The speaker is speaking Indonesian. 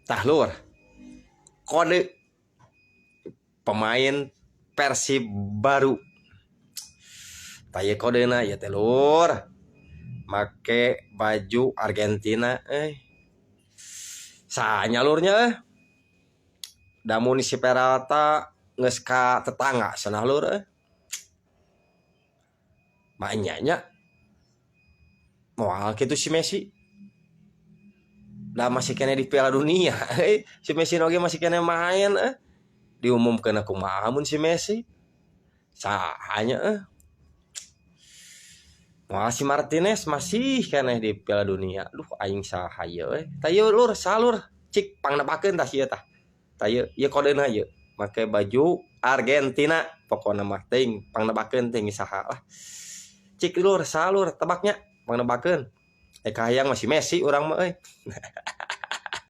Tah lur, kode pemain Persib baru. Taya kodena ya telur. Make baju Argentina sanyalurnya damun si Peralta geus ka tetangga cenah lur Manyanya moal kitu si Messi. Da masih kena di Piala Dunia. Si Messi oge masih kena main diumumkeun kumaha mun si Messi. Sahanya Wah si Martinez masih kena di Piala Dunia. Duh aing saha ye Tayo lur salur cik pangnepakeun tah ieu tah. Tayo ieu kodena ieu. Make baju Argentina pokona mah teuing pangnepakeun teuing saha lah. Cik lur salur tebaknya pangnepakeun. Kahayang masih Messi urang mah